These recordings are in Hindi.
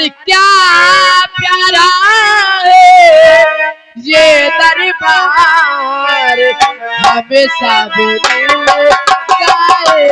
अरे क्या प्यारा है ये दरबार, हमें सब गाए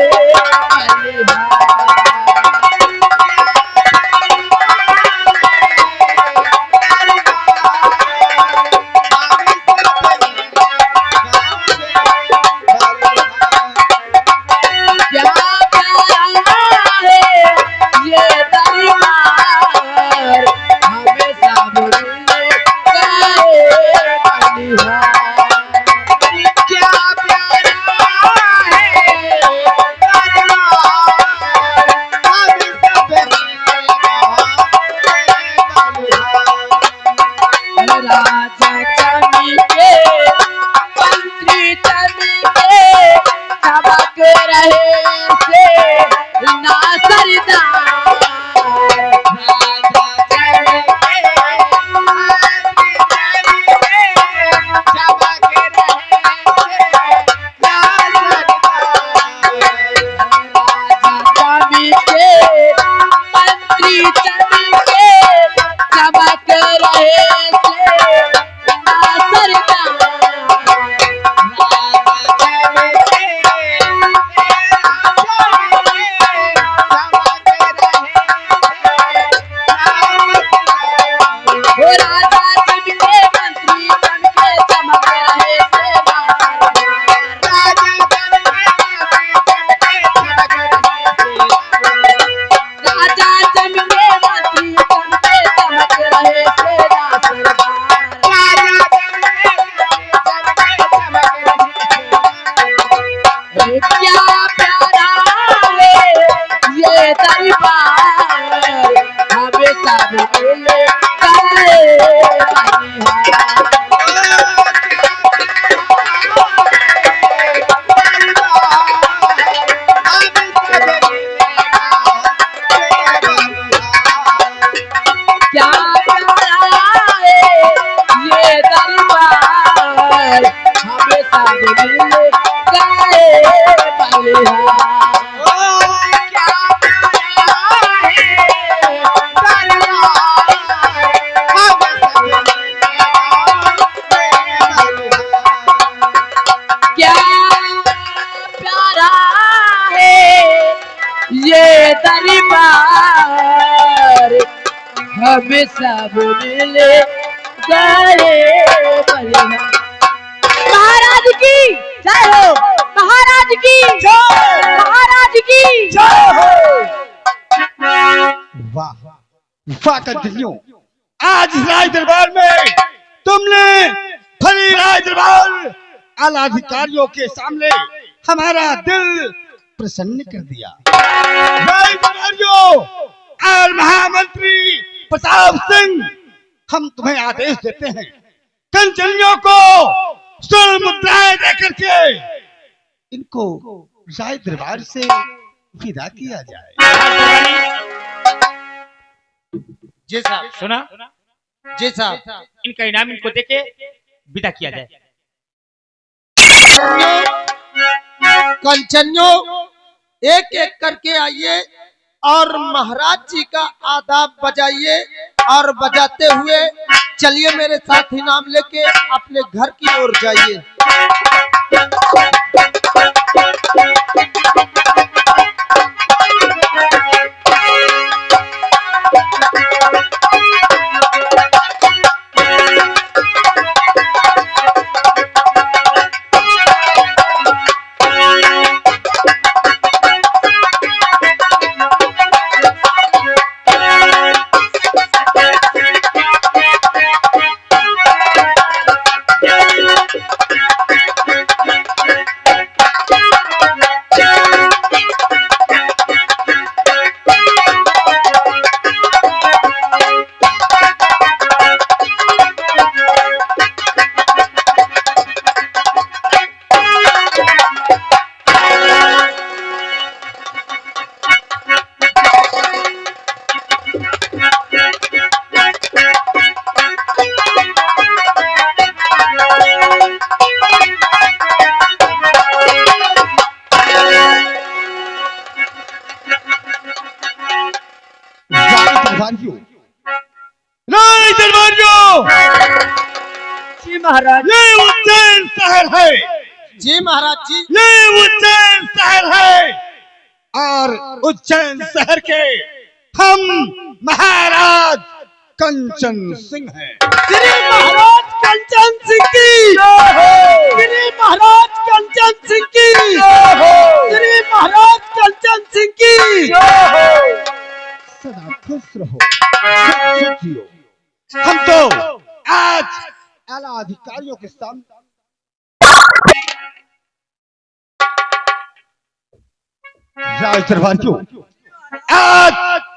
दरबार, हमें सब मिले गए। महाराज की जय हो, महाराज की जय, महाराज की जय हो। वाह वाह कंटिन्यू। आज राज दरबार में तुमने भली राज दरबार आला अधिकारियों के सामने हमारा दिल प्रसन्न कर दिया। और महामंत्री प्रताप सिंह, हम तुम्हें आदेश देते हैं कंचनियों को स्वर्ण मुद्राएं देकर के इनको राज दरबार से विदा किया जाए। जी साहब, सुना? जी साहब, इनका इनाम इनको देके विदा किया जाए। कंचनियों, एक एक करके आइए और महाराज जी का आदाब बजाइए और बजाते हुए चलिए मेरे साथ इनाम लेके अपने घर की ओर जाइए। महाराज। ये उज्जैन शहर है। जी महाराज जी। ये उज्जैन शहर है और उज्जैन शहर के हम महाराज कंचन सिंह हैं। श्री महाराज कंचन सिंह की, श्री महाराज कंचन सिंह की, श्री महाराज कंचन सिंह की। सदा खुश रहो, सुख जियो। हम तो आज आला अधिकारियों के सामने राज दरबारियों, आज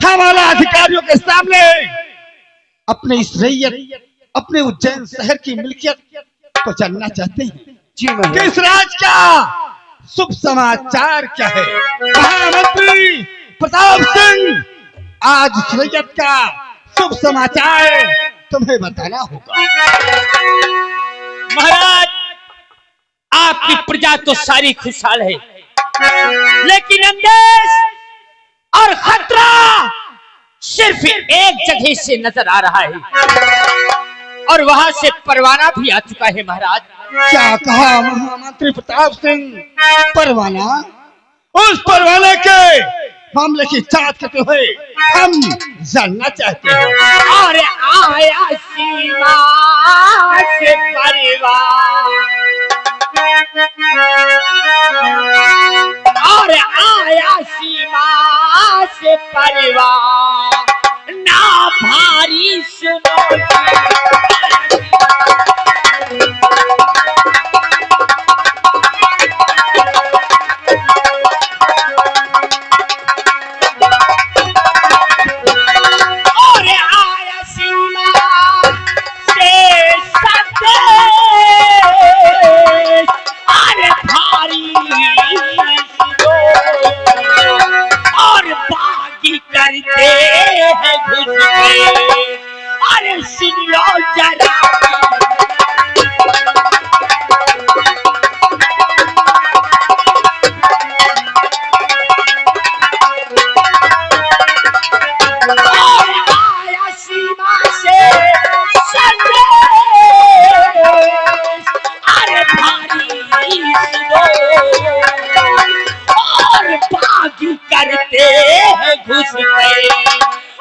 हम आला अधिकारियों के सामने अपने इस रैयत, अपने उज्जैन शहर की मिल्कियत को जानना चाहते हैं कि इस राज का शुभ समाचार क्या है। महामंत्री प्रताप सिंह, आज इस रैयत का शुभ समाचार तुम्हें बताना होगा। महाराज, आपकी प्रजा तो सारी खुशहाल है, लेकिन अंदेश और खतरा सिर्फ एक जगह से नजर आ रहा है और वहां से परवाना भी आ चुका है। महाराज, क्या कहा महामंत्री प्रताप सिंह? परवाना? उस परवाने के मामले की जांच करते हुए हम जानना चाहते हैं। और आया सीमा से परिवार, और आया सीमा से परिवार, ना भारी सुनो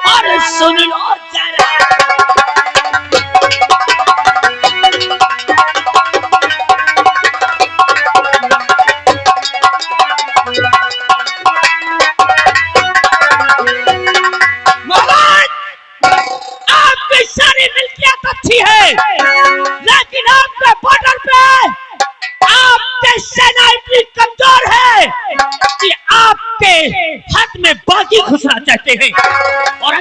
और सुन लो जरा। आपकी सारी मिल्कियत अच्छी है, लेकिन आपके बॉर्डर पे आपके सेना इतनी कमजोर है कि आपके हाथ में बागी घुसना चाहते हैं। और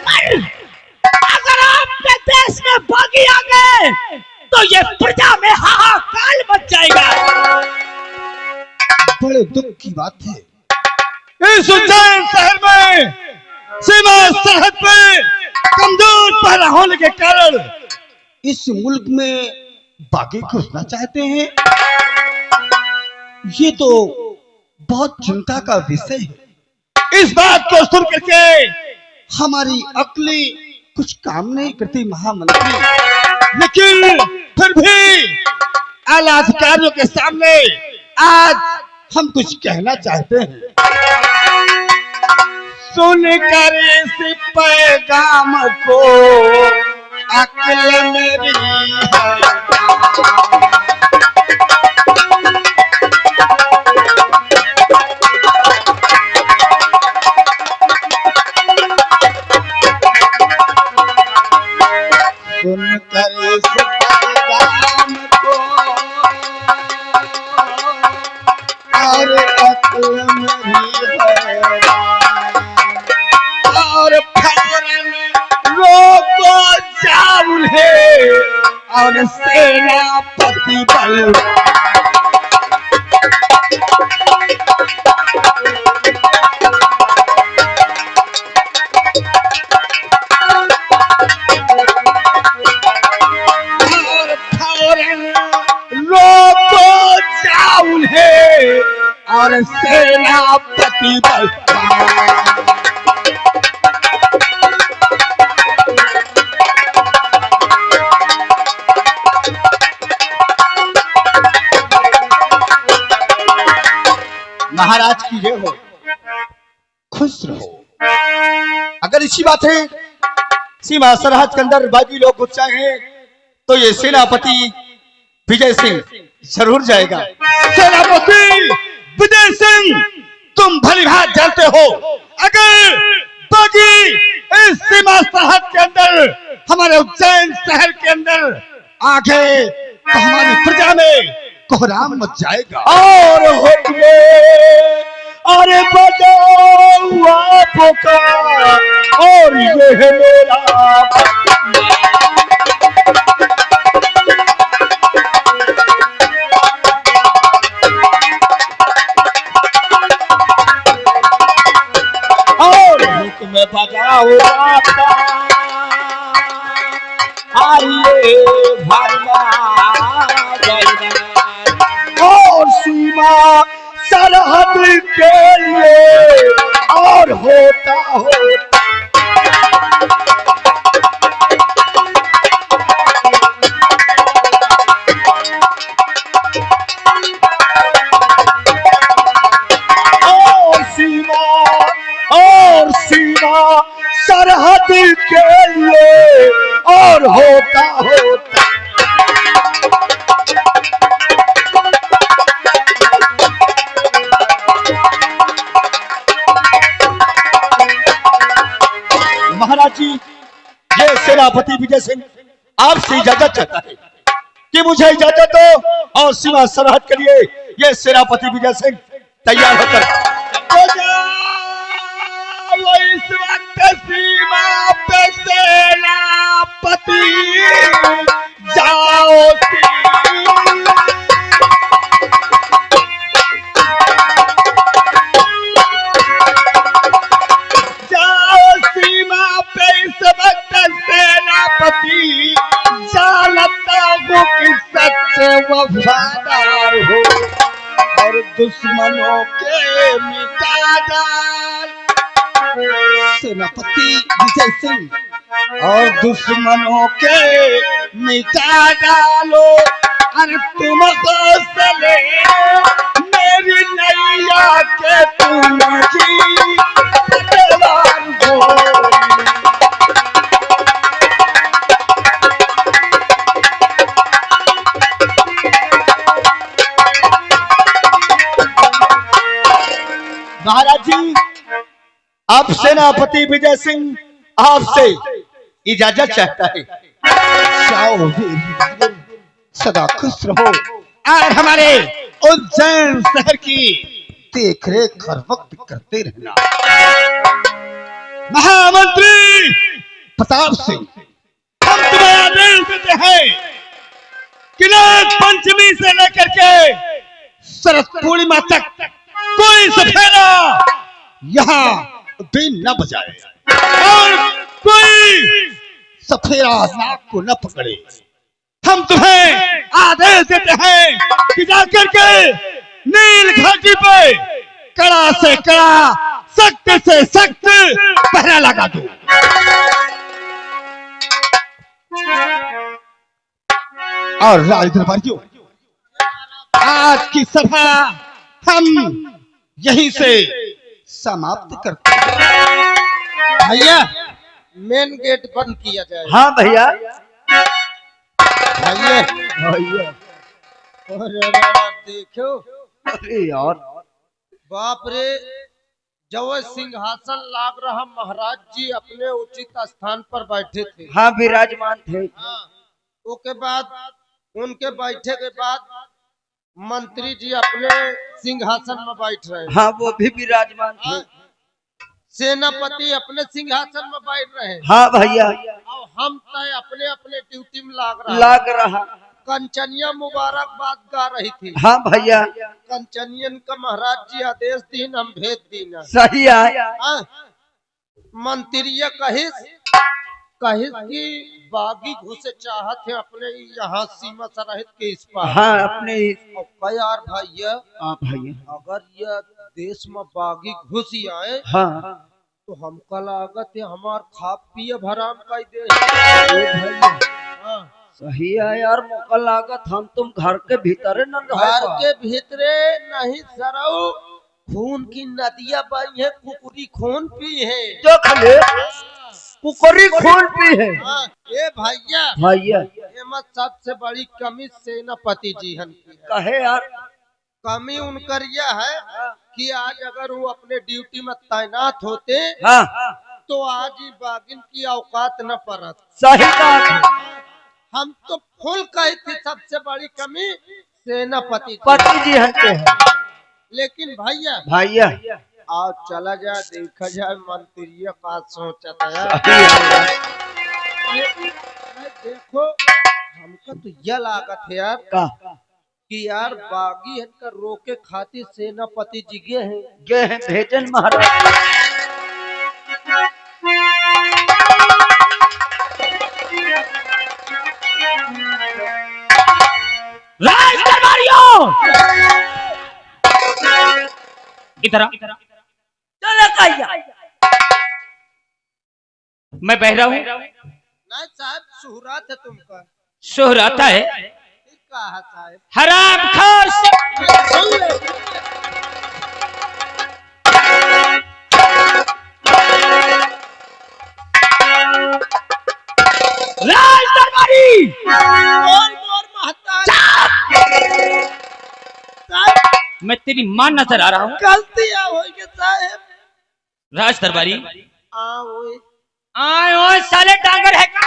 अगर आपके देश में बागी आ गए तो ये प्रजा में हाहाकार मच जाएगा। बड़े दुख की बात है, इस उज्जैन शहर में सीमा सरहद पे कमजोर पहरा होने के कारण इस मुल्क में बागी घुसना चाहते हैं। ये तो बहुत चिंता का विषय है। इस बात को सुन करके हमारी अक्ली कुछ काम नहीं करती महामंत्री, लेकिन फिर भी आला अधिकारियों के सामने आज हम कुछ कहना चाहते हैं। सुनकर इस पैगाम को अक्ल मेरी है, सुनकर इस पैगाम को और अक्ल मेरी है, और फौरन रोको जाओ है और सेनापति बल और सेनापति बल महाराज की जय हो। खुश रहो। अगर इसी बात है सीमा सरहद के अंदर बागी लोग घुस जाए तो ये सेनापति विजय सिंह जरूर जाएगा। सेनापति विजय सिंह, तुम भली भांति जानते हो, अगर बागी इस सीमा सरहद के अंदर हमारे उज्जैन शहर के अंदर आगे तो हमारी प्रजा में कोहराम मच जाएगा। और हुक्मे अरे बजाओ पुकार और ये है मेरा और हुक्मे बजाओ आइए भरना और सीमा सरहद के लिए और होता होता और सीमा सरहद के लिए और होता होता महाराज जी, ये सेनापति विजय सिंह आपसे इजाजत चाहता है कि मुझे इजाजत दो और सीमा सरहद के लिए ये सेनापति विजय सिंह तैयार होकर इस वक्त सीमा पे सेनापति जाओ सीमा पे इस वक्त सेनापति जानता हूँ कि सच्चे वफादार हो और दुश्मनों के मिटा डाल। सेनापति विजय सिंह और दुश्मनों के मिटा डालो। अरे तुम हौसले मेरी नैया के तुम ही पटवार हो। महाराज जी, अब सेनापति विजय सिंह आपसे इजाजत चाहता है। जाओ वीर, सदा खुश रहो और हमारे उज्जैन शहर की देख रेख हर वक्त करते रहना। महामंत्री प्रताप सिंह, हम तुम्हें आदेश देते हैं कि नाग पंचमी से लेकर के शरद पूर्णिमा तक कोई सफेरा यहाँ दिन न बजाए और कोई सफेरा नाग को न पकड़े। हम तुम्हें आदेश देते हैं कि जाकर के नील घाटी पे कड़ा से कड़ा, सख्त से सख्त पहरा लगा दो। और राज दरबारियों, आज की सभा हम यहीं से समाप्त करते हैं। भैया, मेन गेट बंद किया जाए। हाँ भैया। भैया देखो, अरे यार, बाप रे, जब सिंहासन लाग रहा महाराज जी अपने उचित स्थान पर बैठे थे। हाँ विराजमान थे। उसके बाद उनके बैठे के बाद मंत्री जी अपने सिंहासन में बैठ रहे। हाँ वो भी विराजमान थे। सेनापति अपने सिंहासन में बैठ रहे। हाँ भैया। और हम तय अपने अपने ड्यूटी में लाग रहा। कंचनिया मुबारकबाद गा रही थी। हाँ भैया। कंचनियन का महाराज जी आदेश दीन हम भेज दीना। सही है। मंत्री कहिस की बागी घुसे चाहत है अपने यहाँ सीमा सरहद के इस पार। हाँ अपने यार भैया, भैया अगर यह देश में बागी घुस आए हाँ तो हमका लागत है हमार खा पिए भराम का दे। सही है यार, मौका लागत हम तुम घर के भीतर न घर के भीतरे नहीं सरऊ खून की नदियां बही है, कुकुरी खून पी है। जो खले कुकरी खून पी है। हाँ, ये भैया भैया ये मत सबसे बड़ी कमी सेनापति जी हन की है। कहे यार कमी उनकर यह है कि आज अगर वो अपने ड्यूटी में तैनात होते हाँ तो आज ही बागिन की औकात न पड़त। सही बात है। हम तो फुल कही थी सबसे बड़ी कमी सेनापति जी। पति जी हंसते हैं। लेकिन भैया भैया आज चला जाए देखा जाए मंत्री का सोचता है। देखो हमको तो यह लागत है यार का कि यार बागी इनका रोके खातिर सेनापति जी गए हैं। ये है भेजन महाराज। राज दरबारियों इधर चलो कहिया मैं बहरा हूँ। नहीं साहब सुहरात है तुमका। सोहराता है ठीक कहा साहब। हराम खोर से सुन ले। राज दरबारी बोल बोल महतारी। साहब मैं तेरी मां नजर आ रहा हूँ। गलती होगी साहब। राज दरबारी ओए आए ओए साले डांगर है का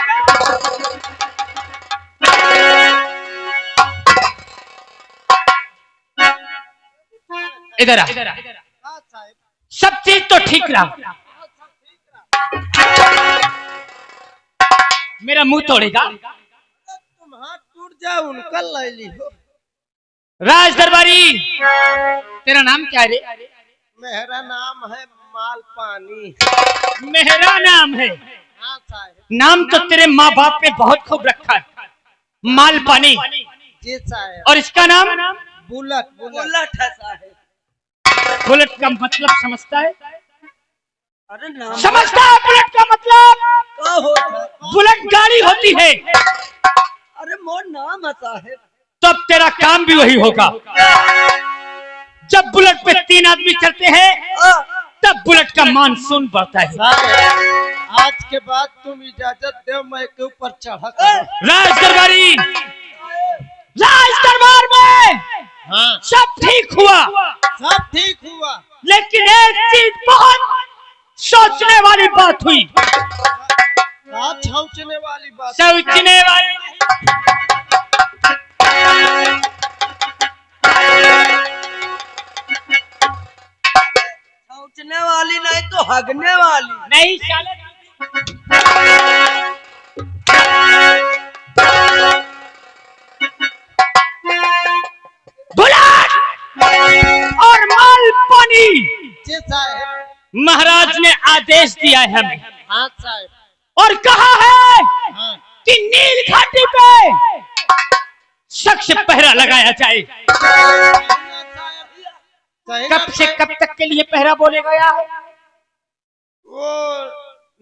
इधर आ। हाँ साहब। सब चीज तो ठीक रहा, मेरा मुंह तोड़ेगा। तुम हाथ टूट जाओ उनका ले ली हो। राज दरबारी तेरा नाम क्या है रे? मेरा नाम है माल पानी। मेरा नाम है। हाँ साहब। नाम तो तेरे माँ बाप ने बहुत खूब रखा है, माल पानी। जी साहब। और इसका नाम बुलेट बुलेट है साहब। बुलेट का मतलब समझता है? अरे नाम समझता है बुलेट का मतलब? क्या होता है? बुलेट गाड़ी होती है। अरे मोर नाम है साहब। तब तेरा काम भी वही होगा। जब बुलेट पे 3 आदमी चलते हैं तब बुलेट का मानसून बढ़ता है। साहब आज के बाद तुम इजाजत दो मैं के ऊपर चढ़ा करूं। राज दरबारी राज दरबार में हाँ सब ठीक हुआ, सब ठीक हुआ। लेकिन एक चीज बहुत सोचने वाली बात हुई। बात छौचने वाली बात। सोचने वाली छौचने वाली नहीं तो हगने वाली। नहीं साले। बुलेट और माल पानी जी साहब। महाराज ने आदेश दिया है हमें हाँ साहब। और कहा है हाँ कि नील घाटी पे सख्त पहरा लगाया जाए। कब से कब तक के लिए पहरा बोले गया है? वो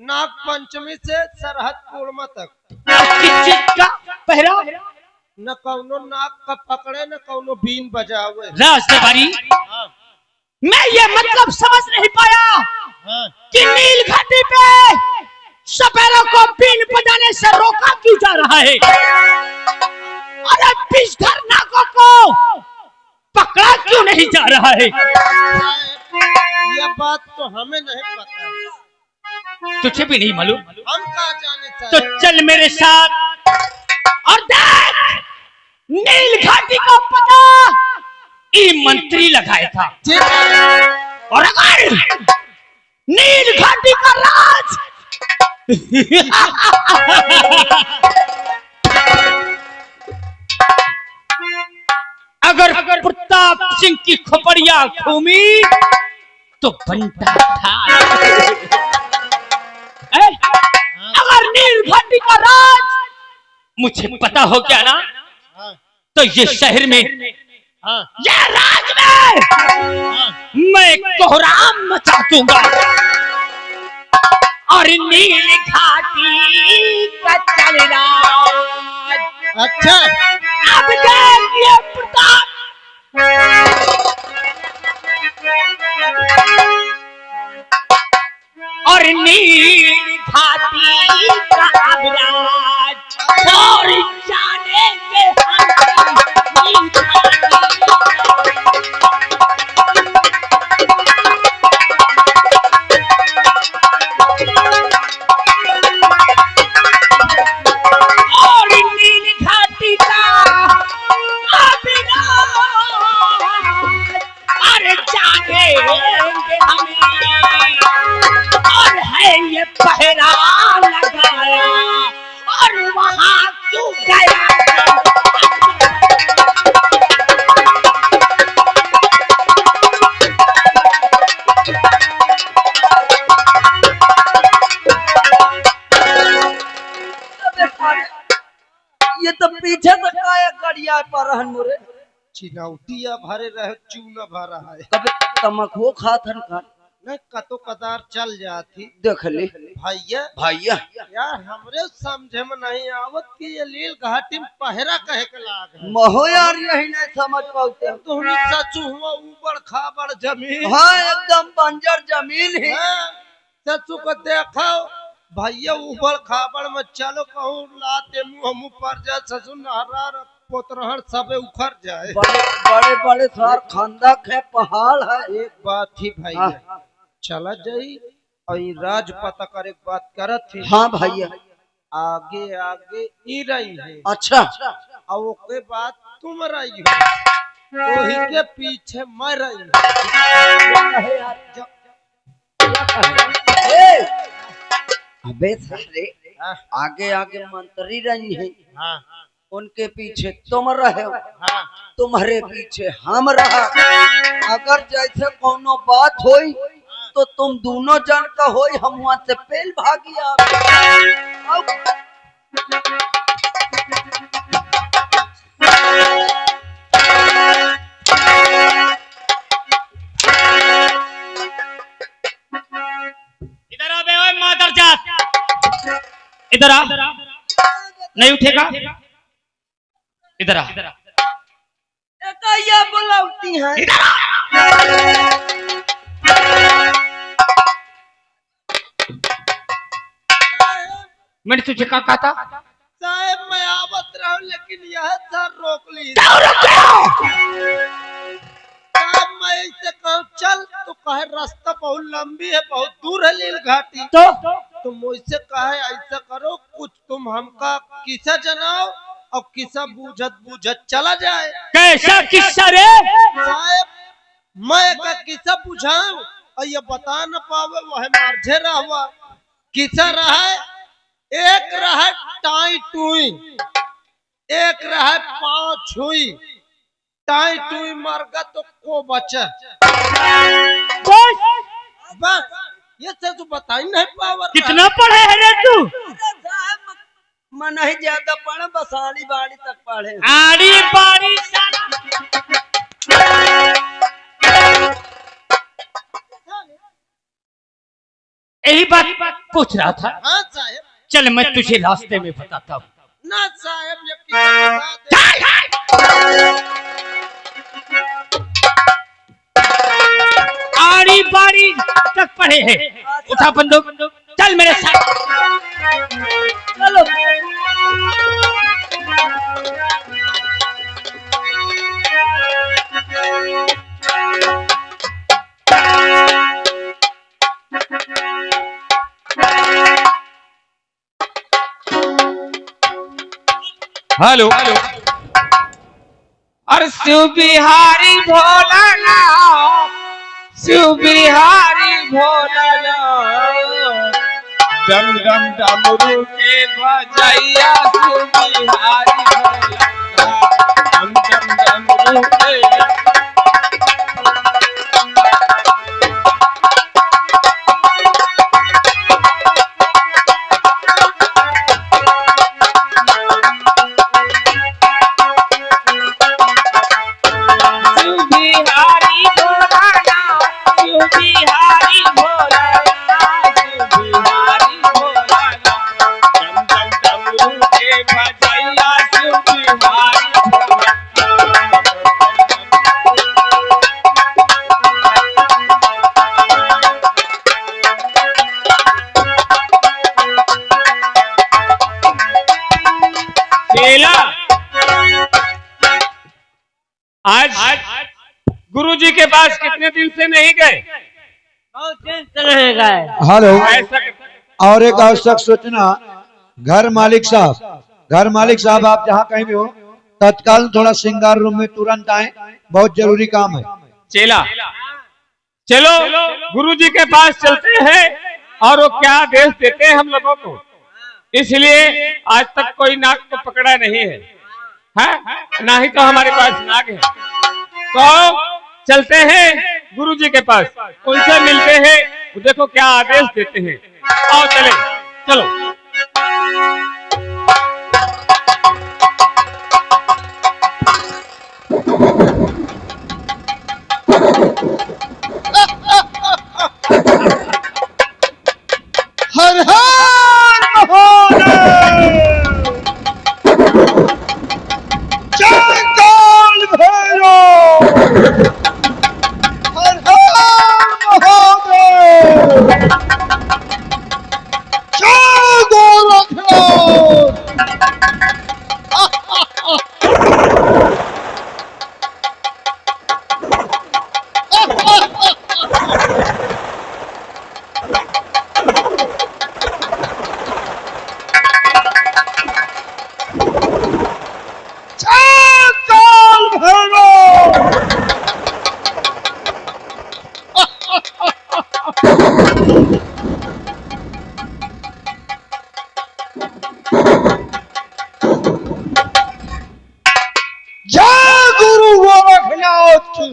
नाग पंचमी से सरहद पूर्णिमा तक। किस चीज का पहरा? न कौनो नाग का पकड़े न कौनो बीन बजावे। राज दरबारी हाँ मैं ये मतलब समझ नहीं पाया हाँ। कि नील घाटी पे सपेरों को बीन बजाने से रोका क्यों जा रहा है? अरे विषधर नागों को पकड़ा क्यों नहीं जा रहा है? यह बात तो हमें नहीं पता। तुझे भी नहीं मालूम? हम कहाँ जाने तो चाहिए? चल मेरे साथ और देख नील घाटी का पता ई मंत्री लगाया था। जी साहब। और अगर नील घाटी का राज अगर प्रताप सिंह की खोपड़िया घूमी तो बनता था। अगर नील घाटी का राज मुझे पता हो गया ना हाँ तो ये शहर में हाँ ये राज में मैं कोहराम मचा दूंगा और नील घाटी का चल राज। अच्छा अब देखिए प्रताप चिनौटिया पर रहन मोरे चिनौटिया भरे रहे चूना भरा है कब तमको खाथन का न कतो कदार चल जाती देख ले भैया भैया यार हमरे समझे में नहीं आवत कि ये लील घाटी में पहरा कहे के लाग है महो यार यही नहीं समझ पाते तुहनी सचू हुआ ऊबड़ खाबड़ जमीन हाँ एकदम बंजर जमीन है हाँ, सचू को देखो भैया ऊबड़ खाबड़ में चलो कहूँ लाते मुँह पर जा ससुर नहरा पोतरहर सबे उखड़ जाए बड़े बड़े बड़े सार खंदक है पहाड़ है एक बात थी भैया चला जाई और ये राज पता कर एक बात करत थी हाँ भैया आगे आगे ई रही है अच्छा और ओके बाद तुम रही हो वही के पीछे मैं रही हूँ अबे सारे आगे आगे मंत्री रही है हाँ उनके पीछे तुम रहे हो हाँ तुम्हारे पीछे हम रहा अगर जैसे कोनो बात होई तो तुम दोनों जन का होई हम वहां से पेल भागिया इधर आ बे ओए मादर जात इधर आ नहीं उठेगा इधर आ क्या बुलाती हैं मैंने तुझे क्या कहा था साहब मैं आवत रहा लेकिन यह सर रोक ली साहब मैं ऐसे कहूँ चल तो कहे रास्ता बहुत लंबी है बहुत दूर है लील घाटी तो तुम मुझसे कहे ऐसा करो कुछ तुम हमका किस्सा जनाओ और किस्सा बूझत बूझत चला जाए कैसा किस्सा रे साहब मैं का किस्सा बुझाऊं और ये बता न पावे वह मार्झे रहा किस्सा रहा एक रहा टाई टुई एक रहा पांव छुई टाई टुई मर गया तो को बचा बस ये से तू बता ही नहीं पावर कितना पढ़े है रे तू मन ही ज्यादा पढ़े बस आड़ी बाड़ी तक पढ़े आड़ी बाड़ी साला यही बात पूछ रहा था हाँ साहब चल मैं तुझे रास्ते में बताता हूँ ना साहब ये किस्सा बता दे आड़ी बाड़ी तक पढ़े हैं उठा बंदूक चल मेरे साथ चलो हेलो अरे शिव बिहारी भोलाना शिव बिहारी भोलाना डम डम डमरू के बजैया शिव बिहारी भोलाना डम डम डमरू के आज गुरुजी के पास कितने दिन से नहीं गए बहुत दिन से नहीं गए हेलो ऐसा और एक आवश्यक सूचना घर मालिक साहब आप जहाँ कहीं भी हो तत्काल थोड़ा श्रृंगार रूम में तुरंत आए बहुत जरूरी काम है चेला चलो गुरुजी के पास चलते हैं और वो क्या आदेश देते हैं हम लोगों को इसलिए आज तक कोई नाग को पकड़ा नहीं है ना ही तो हमारे पास नाग है तो चलते हैं गुरुजी के पास उनसे मिलते हैं वो देखो क्या आदेश देते हैं आओ चले चलो हर हर महादेव। जय गोरखनाथ। जय काल भैरव। जय गुरु गोरखनाथ की।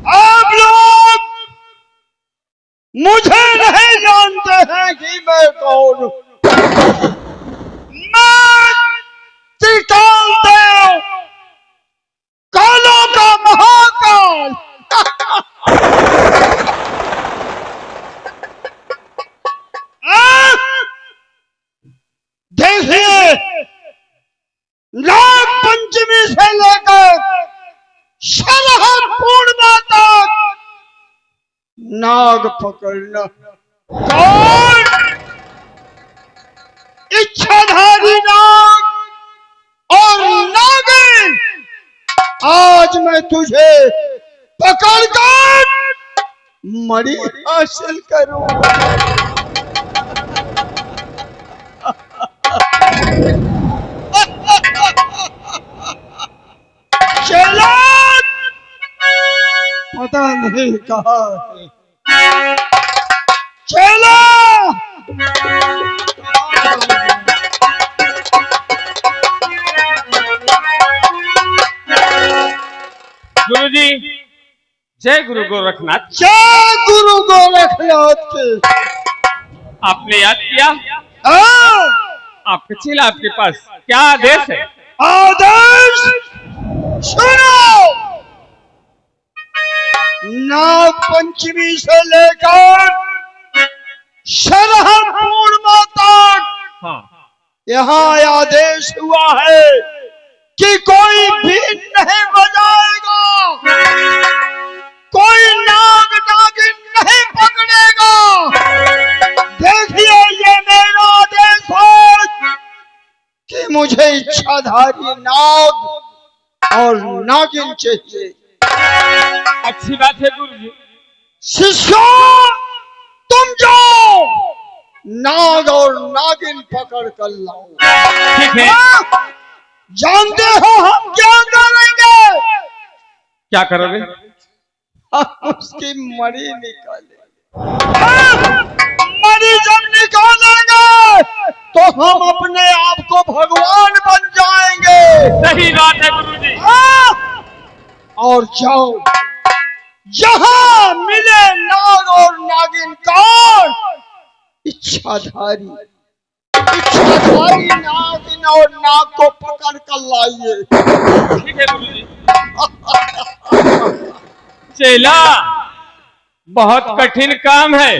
आप लोग मुझे नहीं जानते हैं कि मैं कौन हूं। मैं त्रिकाल देव, कालों का महाकाल। देखिए, नाग पंचमी से लेकर शरहद पूर्णिमा तक नाग पकड़ना। कौन? इच्छाधारी नाग और नागिन। आज मैं तुझे पकड़कर मणि हासिल करूंगा। चलो, पता नहीं कहाँ है। चलो। गुरुजी, जय गुरु गोरखनाथ। जय गुरु गोरखनाथ की। आपने याद किया? हाँ। आपके चेला आपके पास क्या आदेश है? आदेश सुनो। नाग पंचमी से लेकर शरहद पूर्णिमा तक हाँ। यहाँ आदेश हुआ है कि कोई भी नहीं बजाएगा, कोई नाग नागिन नहीं पकड़ेगा। देखिए, ये मेरा आदेश है कि मुझे इच्छाधारी नाग और नागिन चाहिए। अच्छी बात है गुरुजी। शिष्यों, तुम जाओ नाग और नागिन पकड़ कर लाओ। ठीक है। जानते हो हम क्या करेंगे? क्या करोगे? हम उसकी मणि निकालेंगे। मणि जब निकालेंगे तो हम अपने आप को भगवान बन जाएंगे। सही बात है गुरुजी। और जाओ, जहां मिले नाग और नागिन कौन? इच्छाधारी नागिन और नाग को पकड़ कर लाइए। ठीक है गुरुजी। चेला, बहुत कठिन काम है।